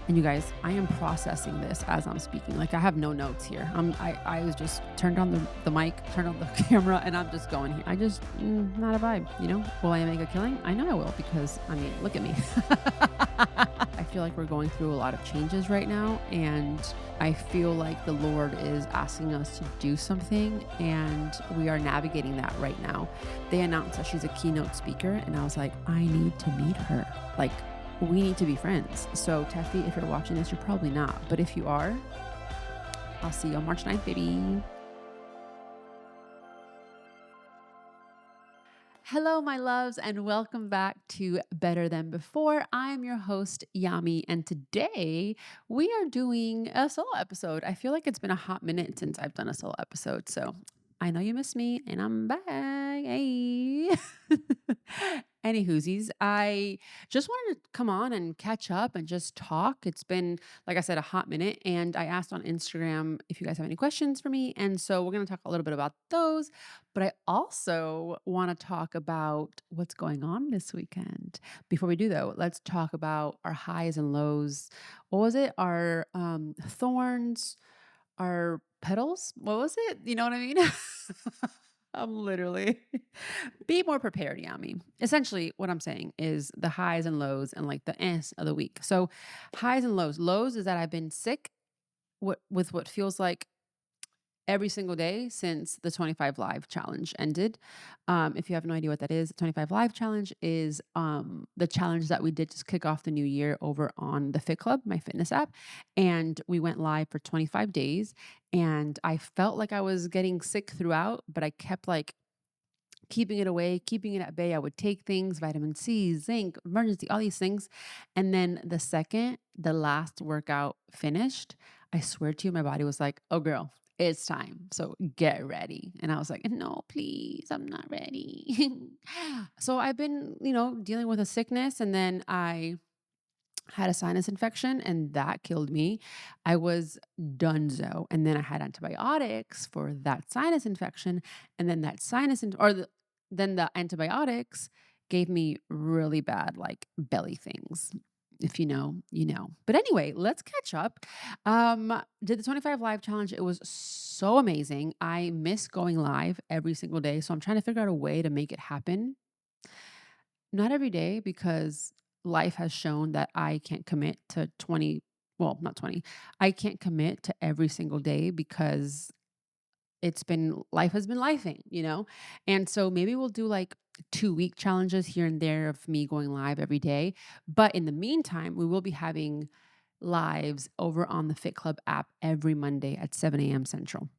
And you guys, I am processing this as I'm speaking. Like I have no notes here. I was just turned on the mic, turned on the camera, and I'm just going here. I just not a vibe, you know? Will I make a killing? I know I will because I mean, look at me. I feel like we're going through a lot of changes right now, and I feel like the Lord is asking us to do something, and we are navigating that right now. They announced that she's a keynote speaker, and I was like, I need to meet her. Like, we need to be friends. So, Teffy, if you're watching this, you're probably not. But if you are, I'll see you on March 9th, baby. Hello, my loves, and welcome back to Better Than Before. I'm your host, Yami, and today we are doing a solo episode. I feel like it's been a hot minute since I've done a solo episode, so I know you missed me, and I'm back. Hey. Anywhoosies, I just wanted to come on and catch up and just talk. It's been, like I said, a hot minute, and I asked on Instagram if you guys have any questions for me, and so we're going to talk a little bit about those. But I also want to talk about what's going on this weekend. Before we do, though, let's talk about our highs and lows. What was it? Our thorns, our petals? What was it? You know what I mean? I'm literally be more prepared, Yami. Essentially, what I'm saying is the highs and lows and like the ends of the week. So, highs and lows. Lows is that I've been sick with what feels like every single day since the 25 Live challenge ended. If you have no idea what that is, the 25 Live challenge is the challenge that we did to kick off the new year over on the Fit Club, my fitness app. And we went live for 25 days. And I felt like I was getting sick throughout, but I kept like keeping it away, keeping it at bay. I would take things, vitamin C, zinc, emergency, all these things. And then the second the last workout finished, I swear to you, my body was like, oh, girl, it's time. So get ready. And I was like, no, please, I'm not ready. So I've been, dealing with a sickness, and then I had a sinus infection and that killed me. I was donezo. And then I had antibiotics for that sinus infection. And then that then the antibiotics gave me really bad like belly things. If you know, you know. But anyway, let's catch up. Did the 25 live challenge. It was so amazing. I miss going live every single day. So I'm trying to figure out a way to make it happen. Not every day, because life has shown that I can't commit to 20, well, not 20. I can't commit to every single day because life has been lifing. And so maybe we'll do like 2-week challenges here and there of me going live every day. But in the meantime, we will be having lives over on the Fit Club app every Monday at 7 a.m. Central.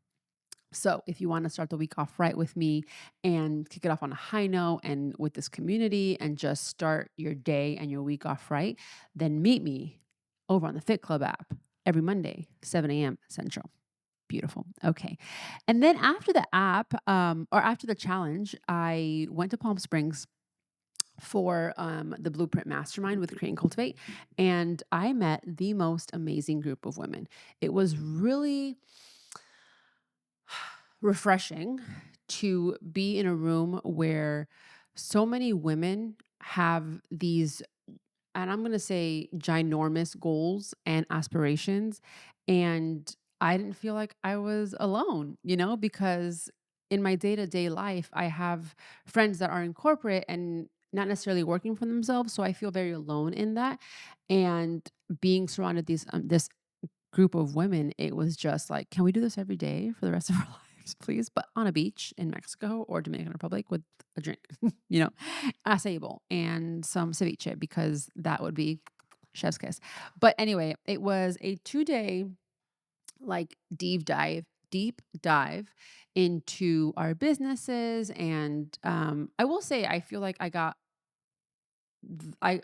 So if you want to start the week off right with me and kick it off on a high note and with this community and just start your day and your week off right, then meet me over on the Fit Club app every Monday, 7 a.m. Central. Beautiful. Okay. And then after the app, or after the challenge, I went to Palm Springs for the Blueprint Mastermind with Create and Cultivate, and I met the most amazing group of women. It was really refreshing to be in a room where so many women have these, and I'm going to say ginormous goals and aspirations. And I didn't feel like I was alone, because in my day-to-day life, I have friends that are in corporate and not necessarily working for themselves. So I feel very alone in that. And being surrounded this group of women, it was just like, can we do this every day for the rest of our lives, please? But on a beach in Mexico or Dominican Republic with a drink, acai bowl and some ceviche, because that would be chef's kiss. But anyway, it was a 2-day like deep dive into our businesses. And I will say, I feel like I got what,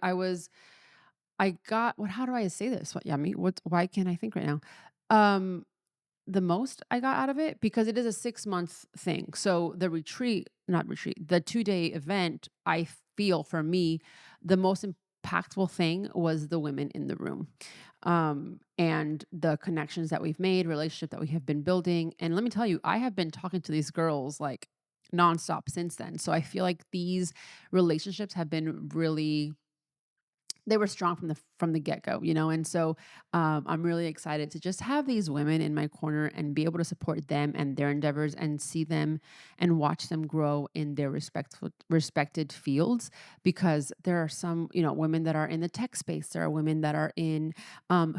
how do I say this? Why can't I think right now? Um, the most I got out of it, because it is a 6-month thing. So the the 2-day event, I feel for me, the most impactful thing was the women in the room. And the connections that we've made, relationship that we have been building. And let me tell you, I have been talking to these girls like nonstop since then. So I feel like these relationships have been really they were strong from the get-go, and so, I'm really excited to just have these women in my corner and be able to support them and their endeavors and see them and watch them grow in their respected fields, because there are some, women that are in the tech space, there are women that are in,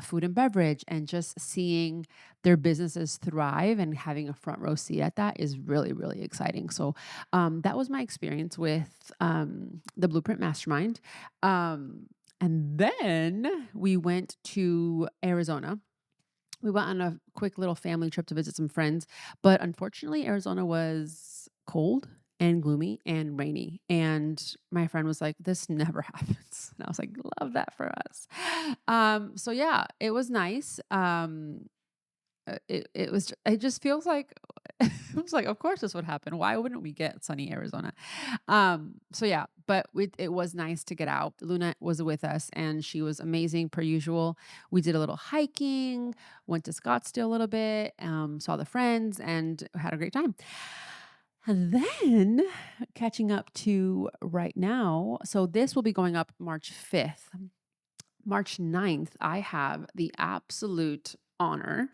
food and beverage, and just seeing their businesses thrive and having a front row seat at that is really, really exciting. So, that was my experience with, the Blueprint Mastermind. And then we went to Arizona. We went on a quick little family trip to visit some friends, but unfortunately, Arizona was cold and gloomy and rainy. And my friend was like, "This never happens." And I was like, "Love that for us." So yeah, it was nice. It just feels like it was like, of course this would happen. Why wouldn't we get sunny Arizona? So yeah, but it was nice to get out. Luna was with us and she was amazing per usual. We did a little hiking, went to Scottsdale a little bit, saw the friends and had a great time. And then catching up to right now. So this will be going up March 5th. March 9th, I have the absolute honor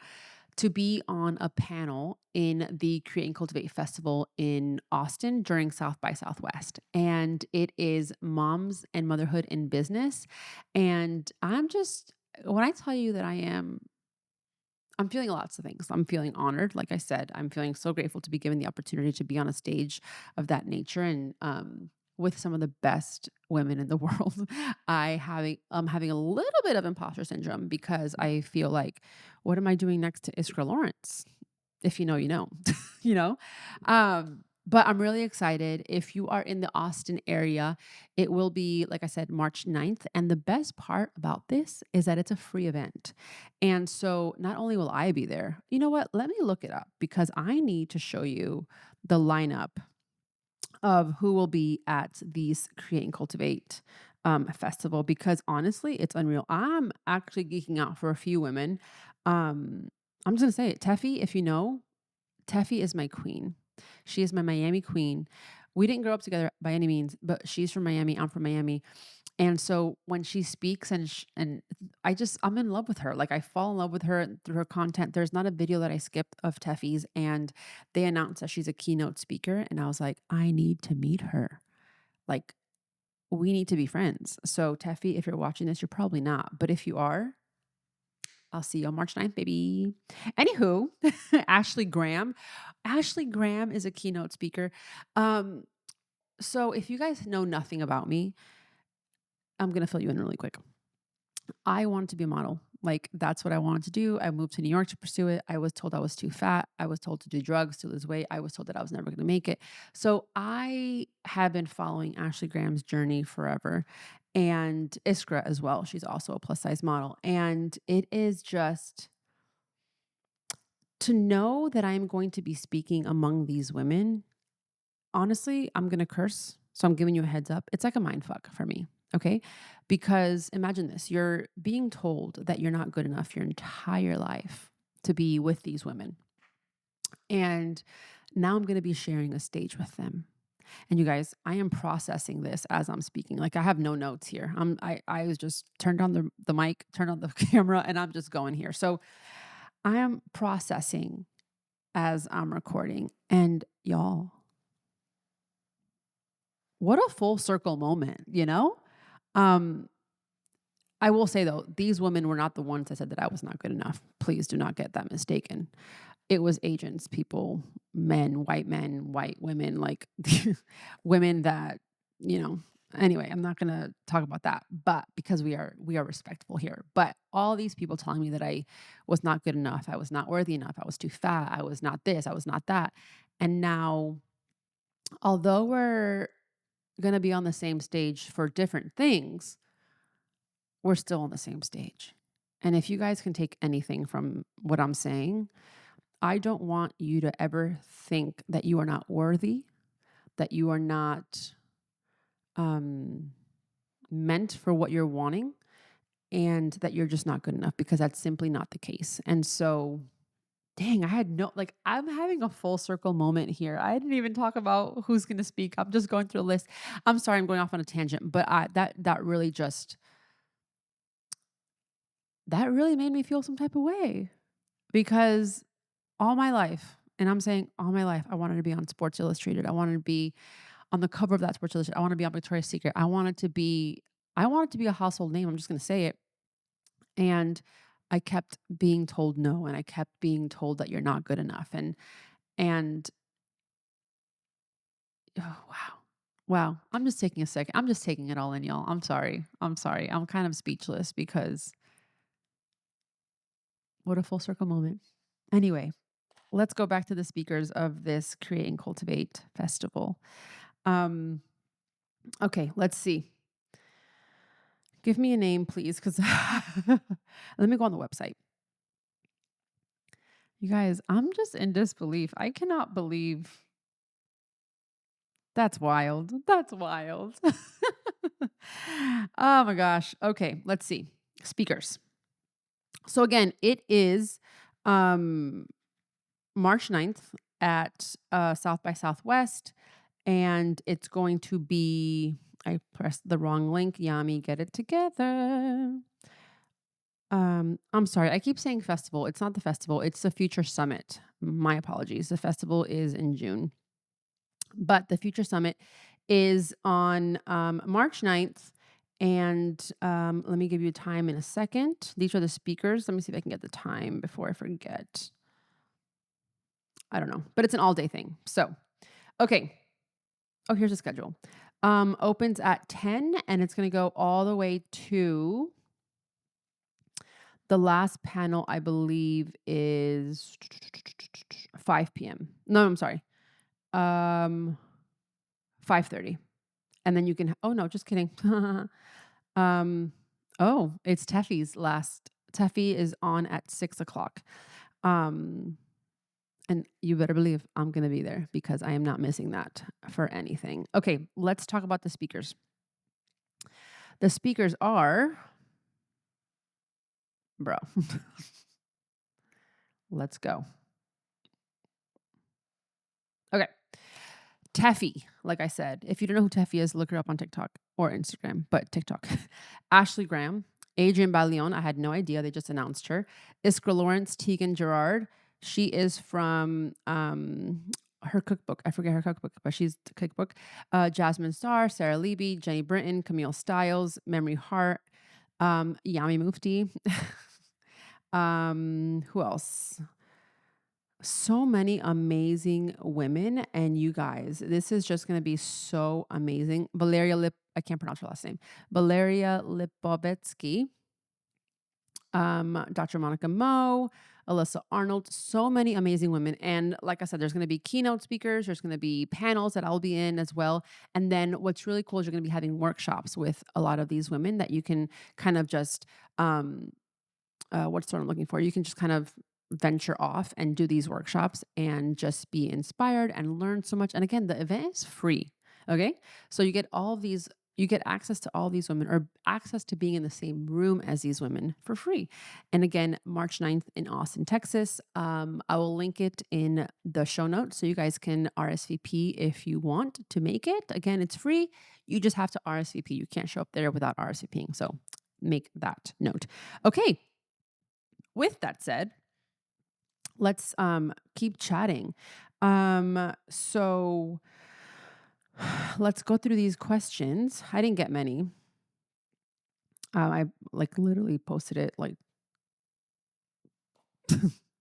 to be on a panel in the Create and Cultivate Festival in Austin during South by Southwest. And it is Moms and Motherhood in Business. And when I tell you that I'm feeling lots of things. I'm feeling honored. Like I said, I'm feeling so grateful to be given the opportunity to be on a stage of that nature and with some of the best women in the world. I'm having a little bit of imposter syndrome because I feel like, what am I doing next to Iskra Lawrence? If you know, you know, you know. But I'm really excited. If you are in the Austin area, it will be, like I said, March 9th. And the best part about this is that it's a free event. And so not only will I be there, you know what? Let me look it up because I need to show you the lineup of who will be at these Create and Cultivate festival, because honestly, it's unreal. I'm actually geeking out for a few women. I'm just gonna say it. Teffy, if you know, Teffy is my queen. She is my Miami queen. We didn't grow up together by any means, but she's from Miami. I'm from Miami. And so when she speaks I'm in love with her. Like I fall in love with her through her content. There's not a video that I skipped of Teffy's, and they announced that she's a keynote speaker and I was like, I need to meet her. Like we need to be friends. So Teffy, if you're watching this, you're probably not, but if you are, I'll see you on March 9th, baby. Anywho, Ashley Graham. Ashley Graham is a keynote speaker. Um, so if you guys know nothing about me, I'm gonna fill you in really quick. I wanted to be a model. Like that's what I wanted to do. I moved to New York to pursue it. I was told I was too fat. I was told to do drugs to lose weight. I was told that I was never going to make it. So I have been following Ashley Graham's journey forever, and Iskra as well. She's also a plus size model. And it is just to know that I am going to be speaking among these women. Honestly, I'm going to curse. So I'm giving you a heads up. It's like a mind fuck for me. Okay. Because imagine this, you're being told that you're not good enough your entire life to be with these women. And now I'm going to be sharing a stage with them. And you guys, I am processing this as I'm speaking. Like I have no notes here. I was just turned on the mic, turned on the camera, and I'm just going here. So I am processing as I'm recording. And y'all, what a full circle moment, you know? Um, I will say though, these women were not the ones that said that I was not good enough. Please do not get that mistaken. It was agents, people, men, white women, like women that, you know, anyway, I'm not gonna talk about that, but because we are respectful here. But all these people telling me that I was not good enough, I was not worthy enough, I was too fat, I was not this, I was not that. And now, although we're gonna be on the same stage for different things, we're still on the same stage. And if you guys can take anything from what I'm saying, I don't want you to ever think that you are not worthy, that you are not um, meant for what you're wanting, and that you're just not good enough, because that's simply not the case. And so, dang, I had like, I'm having a full circle moment here. I didn't even talk about who's going to speak. I'm just going through a list. I'm sorry, I'm going off on a tangent, but that really just that really made me feel some type of way because all my life, and I'm saying all my life, I wanted to be on Sports Illustrated. I wanted to be on the cover of that Sports Illustrated. I want to be on Victoria's Secret. I wanted to be a household name. I'm just going to say it. And I kept being told no, and I kept being told that you're not good enough. And oh, wow. Wow. I'm just taking a second. I'm just taking it all in, y'all. I'm sorry. I'm sorry. I'm kind of speechless because what a full circle moment. Anyway, let's go back to the speakers of this Create and Cultivate festival. Um, okay, let's see. Give me a name, please, because let me go on the website. You guys, I'm just in disbelief. I cannot believe that's wild. That's wild. Oh my gosh. Okay, let's see. Speakers. So again, it is um March 9th at South by Southwest, and it's going to be I pressed the wrong link. Yami, get it together. I'm sorry. I keep saying festival. It's not the festival. It's the Future Summit. My apologies. The festival is in June, but the Future Summit is on March 9th. And let me give you a time in a second. These are the speakers. Let me see if I can get the time before I forget. I don't know, but it's an all day thing. So, okay. Oh, here's the schedule. Opens at 10 and it's going to go all the way to the last panel, I believe, is 5 p.m. No, I'm sorry. 5:30. And then you can oh no, just kidding. um oh, it's Teffy's last. Teffy is on at 6 o'clock. Um and you better believe I'm gonna be there because I am not missing that for anything. Okay, let's talk about the speakers. The speakers are bro. Let's go. Okay. Teffy, like I said, if you don't know who Teffy is, look her up on TikTok or Instagram, but TikTok. Ashley Graham, Adrienne Baleon, I had no idea. They just announced her. Iskra Lawrence, Tegan Gerard. She is from her cookbook. I forget her cookbook, but she's the cookbook. Jasmine Starr, Sarah Levy, Jenny Britton, Camille Stiles, Memory Hart, Yami Mufti. Who else? So many amazing women, and you guys, this is just going to be so amazing. I can't pronounce her last name. Valeria Lipovetsky, Dr. Monica Moe, Alyssa Arnold, so many amazing women. And like I said, there's going to be keynote speakers, there's going to be panels that I'll be in as well. And then what's really cool is you're going to be having workshops with a lot of these women that you can kind of just what's the word I'm looking for? You can just kind of venture off and do these workshops and just be inspired and learn so much. And again, the event is free. Okay. So you get access to all these women or access to being in the same room as these women for free. And again, March 9th in Austin, Texas. I will link it in the show notes so you guys can RSVP if you want to make it. Again, it's free. You just have to RSVP. You can't show up there without RSVPing. So make that note. Okay. With that said, let's keep chatting. So let's go through these questions. I didn't get many. I like literally posted it like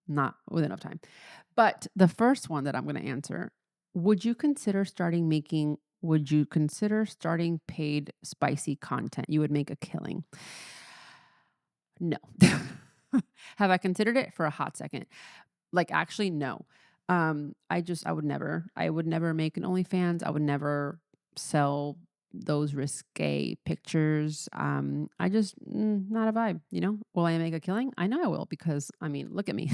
not with enough time. But the first one that I'm going to answer, would you consider starting paid spicy content? You would make a killing. No. Have I considered it for a hot second? Like, actually, no. I would never make an OnlyFans. I would never sell those risque pictures. Not a vibe, you know? Will I make a killing? I know I will because, I mean, look at me.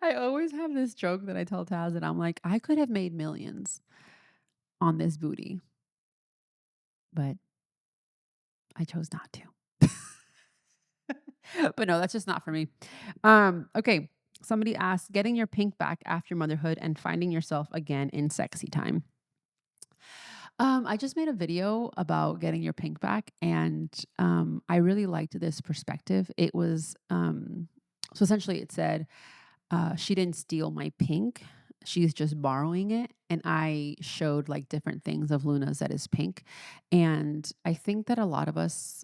I always have this joke that I tell Taz that I'm like, I could have made millions on this booty, but I chose not to. But no, that's just not for me. Okay. Somebody asked, getting your pink back after motherhood and finding yourself again in sexy time. I just made a video about getting your pink back, and I really liked this perspective. So essentially it said, she didn't steal my pink. She's just borrowing it. And I showed like different things of Luna's that is pink. And I think that a lot of us,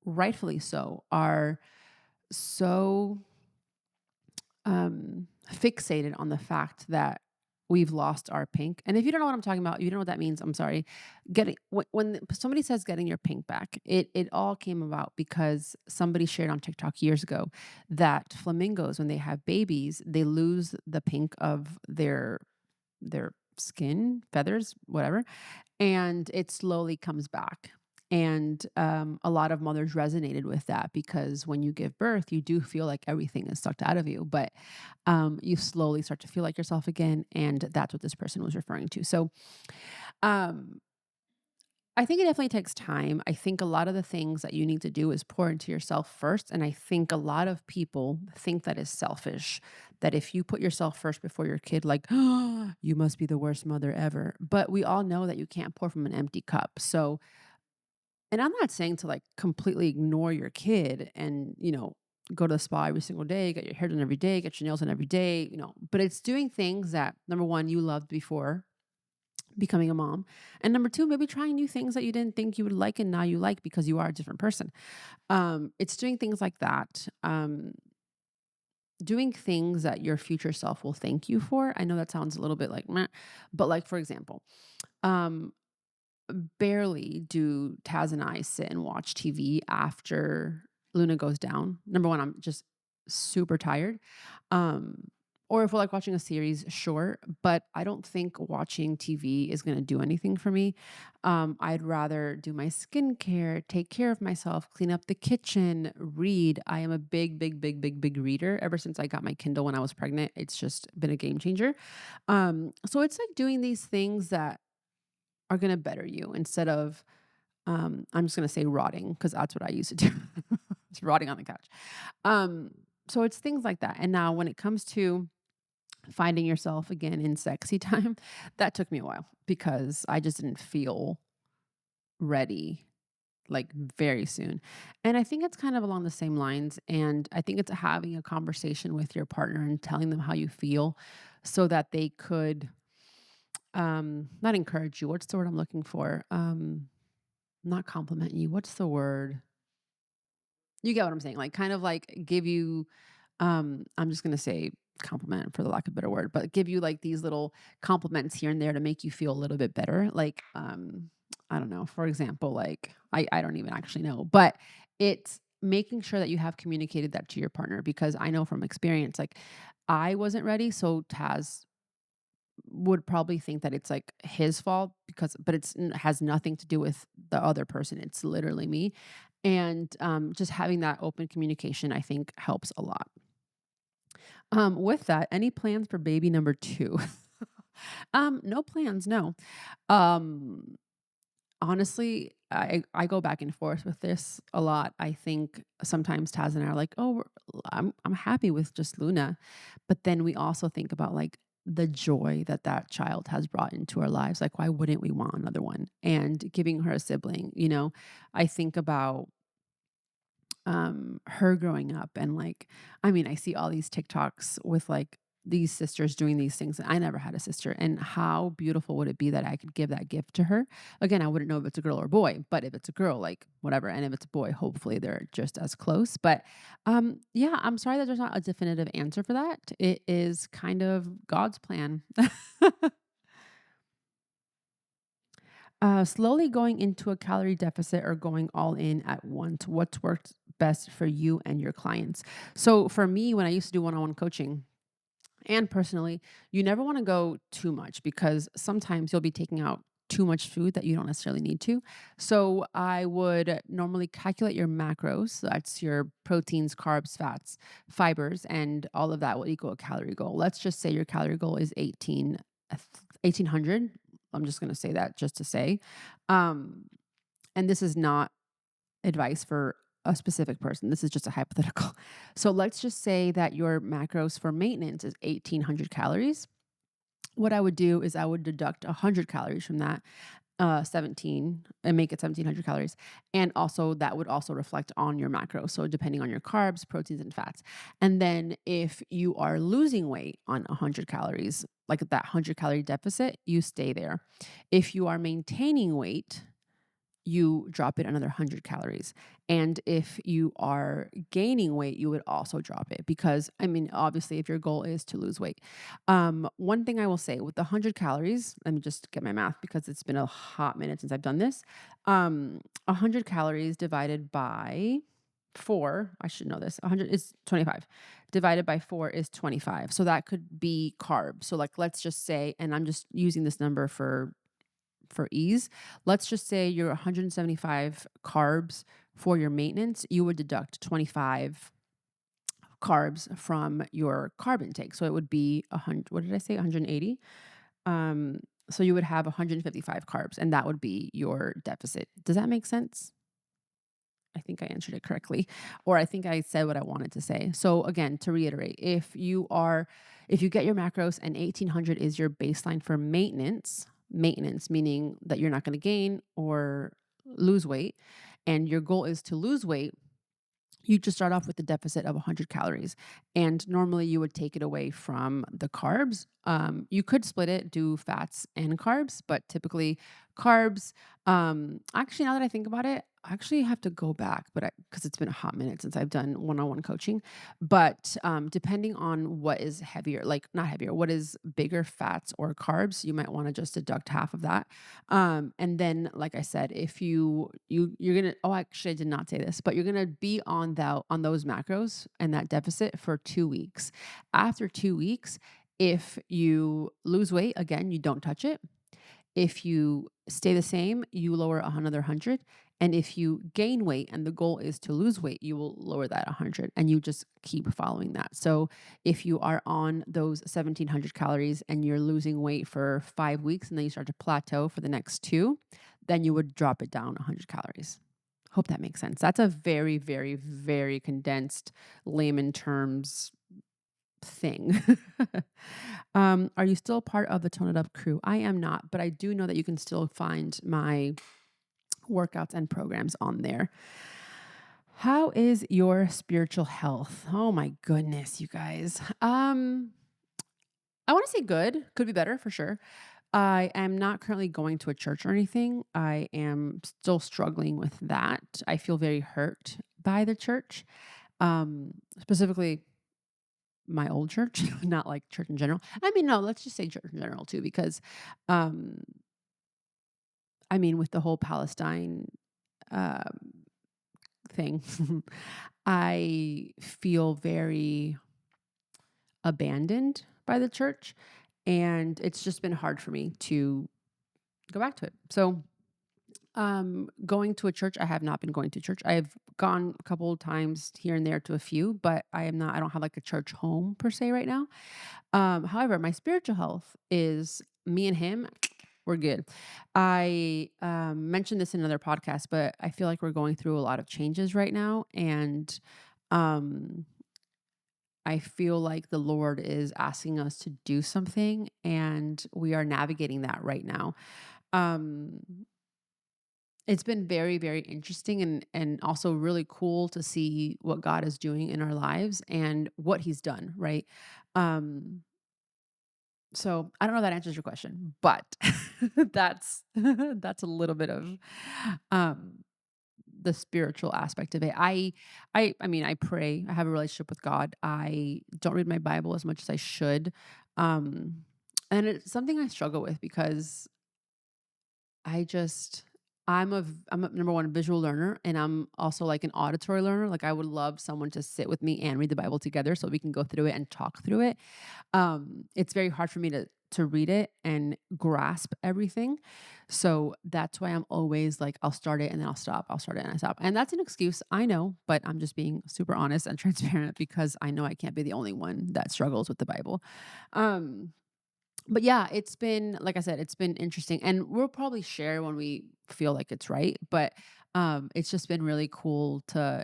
rightfully so, are so fixated on the fact that we've lost our pink. And if you don't know what I'm talking about, you don't know what that means. I'm sorry. When somebody says getting your pink back, it all came about because somebody shared on TikTok years ago that flamingos, when they have babies, they lose the pink of their skin, feathers, whatever, and it slowly comes back. And a lot of mothers resonated with that because when you give birth, you do feel like everything is sucked out of you, but you slowly start to feel like yourself again. And that's what this person was referring to. So um, I think it definitely takes time. I think a lot of the things that you need to do is pour into yourself first. And I think a lot of people think that is selfish, that if you put yourself first before your kid, like, oh, you must be the worst mother ever. But we all know that you can't pour from an empty cup. So, and I'm not saying to like completely ignore your kid and, go to the spa every single day, get your hair done every day, get your nails done every day, but it's doing things that number one, you loved before becoming a mom. And number two, maybe trying new things that you didn't think you would like and now you like because you are a different person. It's doing things like that. Doing things that your future self will thank you for. I know that sounds a little bit like meh, but like for example, um, barely do Taz and I sit and watch TV after Luna goes down. Number one, I'm just super tired. Um, or if we're like watching a series, sure, but I don't think watching TV is going to do anything for me. I'd rather do my skincare, take care of myself, clean up the kitchen, read. I am a big, big, big, big, big reader. Ever since I got my Kindle when I was pregnant, it's just been a game changer. So it's like doing these things that are gonna better you instead of, I'm just gonna say rotting because that's what I used to do. It's rotting on the couch. Um, so it's things like that. And now when it comes to finding yourself again in sexy time, that took me a while because I just didn't feel ready like very soon. And I think it's kind of along the same lines. And I think it's having a conversation with your partner and telling them how you feel so that they could not encourage you. What's the word I'm looking for? Not compliment you. What's the word? You get what I'm saying? Like kind of like give you I'm just gonna say compliment for the lack of a better word, but give you like these little compliments here and there to make you feel a little bit better. Like I don't know, for example, like I don't even actually know, but it's making sure that you have communicated that to your partner because I know from experience, like I wasn't ready. So Taz would probably think that it's like his fault because but has nothing to do with the other person. It's literally me. And just having that open communication, I think helps a lot. With that, any plans for baby number two? No plans, no. Um, Honestly, I go back and forth with this a lot. I think sometimes Taz and I are like, "Oh, I'm happy with just Luna," but then we also think about like the joy that that child has brought into our lives. Like, why wouldn't we want another one? And giving her a sibling, I think about her growing up and like I mean I see all these TikToks with like these sisters doing these things. I never had a sister, and how beautiful would it be that I could give that gift to her? Again, I wouldn't know if it's a girl or a boy, but if it's a girl, like whatever, and if it's a boy, hopefully they're just as close. But yeah, I'm sorry that there's not a definitive answer for that. It is kind of God's plan. Slowly going into a calorie deficit or going all in at once. What's worked best for you and your clients? So, for me, when I used to do one on one coaching and personally, you never want to go too much because sometimes you'll be taking out too much food that you don't necessarily need to. So, I would normally calculate your macros. So that's your proteins, carbs, fats, fibers, and all of that will equal a calorie goal. Let's just say your calorie goal is 1800. I'm just going to say that just to say. Um, and this is not advice for a specific person. This is just a hypothetical. So let's just say that your macros for maintenance is 1800 calories. What I would do is I would deduct 100 calories from that 17 and make it 1,700 calories. And also that would also reflect on your macros. So depending on your carbs, proteins, and fats. And then if you are losing weight on 100 calories, like that 100-calorie deficit, you stay there. If you are maintaining weight, you drop it another 100 calories. And if you are gaining weight, you would also drop it because, I mean, obviously, if your goal is to lose weight. One thing I will say with the 100 calories, let me just get my math because it's been a hot minute since I've done this. 100 calories divided by four, I should know this. 100 is 25. Divided by four is 25. So that could be carbs. So, like, let's just say, and I'm just using this number for ease, let's just say you're 175 carbs for your maintenance, you would deduct 25 carbs from your carb intake. So it would be 100, what did I say? 180. Um, so you would have 155 carbs, and that would be your deficit. Does that make sense? I think I answered it correctly, or I think I said what I wanted to say. So again, to reiterate, if you get your macros and 1,800 is your baseline for maintenance meaning that you're not going to gain or lose weight, and your goal is to lose weight, you just start off with a deficit of 100 calories. And normally you would take it away from the carbs. You could split it, do fats and carbs, but typically carbs. Actually, now that I think about it, I actually have to go back, but because it's been a hot minute since I've done one-on-one coaching. But depending on what is heavier, like not heavier, what is bigger, fats or carbs, you might want to just deduct half of that. And then, like I said, if you're gonna, oh, actually, I did not say this, but you're gonna be on those macros and that deficit for 2 weeks. After 2 weeks, if you lose weight, again, you don't touch it. If you stay the same, you lower another 100. And if you gain weight and the goal is to lose weight, you will lower that 100 and you just keep following that. So if you are on those 1,700 calories and you're losing weight for 5 weeks and then you start to plateau for the next two, then you would drop it down 100 calories. Hope that makes sense. That's a very, very, very condensed layman terms thing. Are you still part of the Tone It Up crew? I am not, but I do know that you can still find my workouts and programs on there. How is your spiritual health? Oh my goodness, you guys. I want to say good, could be better for sure. I am not currently going to a church or anything. I am still struggling with that. I feel very hurt by the church. Specifically my old church, not like church in general. I mean, no, let's just say church in general too, because um, I mean, with the whole Palestine um, thing, I feel very abandoned by the church. And it's just been hard for me to go back to it. So, going to a church, I have not been going to church. I've gone a couple of times here and there to a few, but I don't have like a church home per se right now. However, my spiritual health is me and him. We're good. I mentioned this in another podcast, but I feel like we're going through a lot of changes right now. And um, I feel like the Lord is asking us to do something, and we are navigating that right now. Um, it's been very, very interesting and also really cool to see what God is doing in our lives and what He's done, right? Um, So, I don't know if that answers your question, but that's that's a little bit of, um, the spiritual aspect of it. I mean, I pray, I have a relationship with God. I don't read my Bible as much as I should, um, and it's something I struggle with because I just I'm a number one visual learner and I'm also like an auditory learner. Like I would love someone to sit with me and read the Bible together so we can go through it and talk through it. It's very hard for me to read it and grasp everything. So that's why I'm always like, I'll start it and then I'll stop. I'll start it and I stop. And that's an excuse, I know, but I'm just being super honest and transparent because I know I can't be the only one that struggles with the Bible. Um, but yeah, it's been, like I said, it's been interesting. And we'll probably share when we feel like it's right. But it's just been really cool to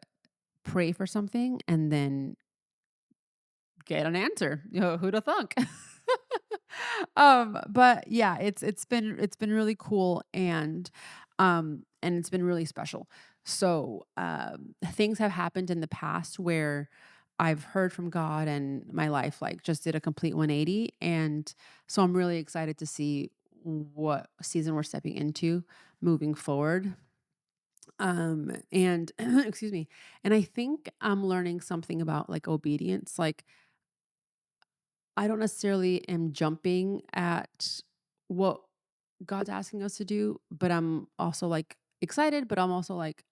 pray for something and then get an answer. You know, who'd have thunk? But yeah, it's been really cool and it's been really special. So, things have happened in the past where I've heard from God and my life like just did a complete 180. And so I'm really excited to see what season we're stepping into moving forward. And excuse me. And I think I'm learning something about like obedience. Like I don't necessarily am jumping at what God's asking us to do, but I'm also like excited, but I'm also like,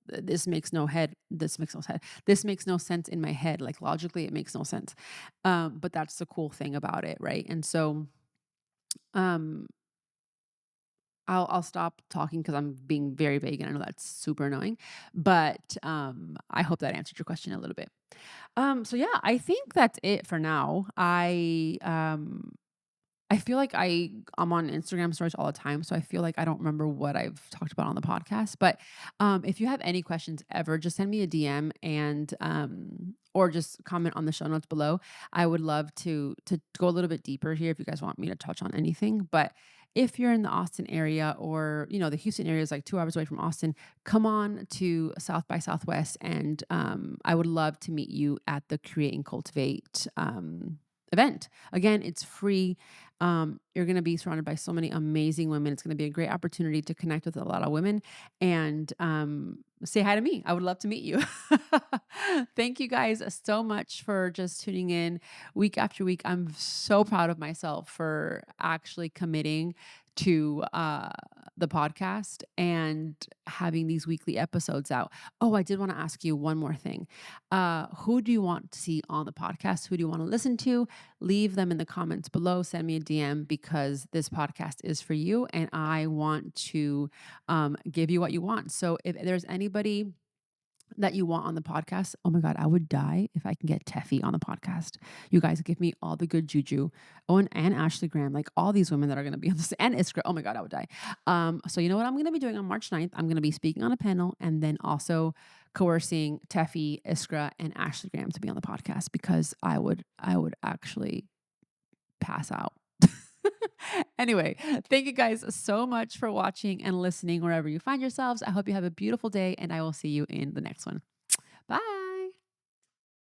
this makes no head. This makes no head. This makes no sense in my head. Like logically, it makes no sense. But that's the cool thing about it, right? And so, um, I'll stop talking because I'm being very vague, and I know that's super annoying. But I hope that answered your question a little bit. So yeah, I think that's it for now. I feel like I'm on Instagram stories all the time, so I feel like I don't remember what I've talked about on the podcast. But if you have any questions ever, just send me a DM and or just comment on the show notes below. I would love to go a little bit deeper here if you guys want me to touch on anything. But if you're in the Austin area or the Houston area is like 2 hours away from Austin, come on to South by Southwest, and I would love to meet you at the Create and Cultivate event. Again, it's free. You're going to be surrounded by so many amazing women. It's going to be a great opportunity to connect with a lot of women and say hi to me. I would love to meet you. Thank you guys so much for just tuning in week after week. I'm so proud of myself for actually committing to the podcast and having these weekly episodes out. Oh, I did want to ask you one more thing. Who do you want to see on the podcast? Who do you want to listen to? Leave them in the comments below. Send me a DM because this podcast is for you and I want to give you what you want. So if there's anybody that you want on the podcast, oh my God, I would die if I can get Teffy on the podcast. You guys give me all the good juju. Oh, and Ashley Graham, like all these women that are going to be on this, and Iskra. Oh my God, I would die. So you know what I'm going to be doing on March 9th? I'm going to be speaking on a panel and then also coercing Teffy, Iskra, and Ashley Graham to be on the podcast because I would actually pass out. Anyway, thank you guys so much for watching and listening wherever you find yourselves. I hope you have a beautiful day and I will see you in the next one. Bye.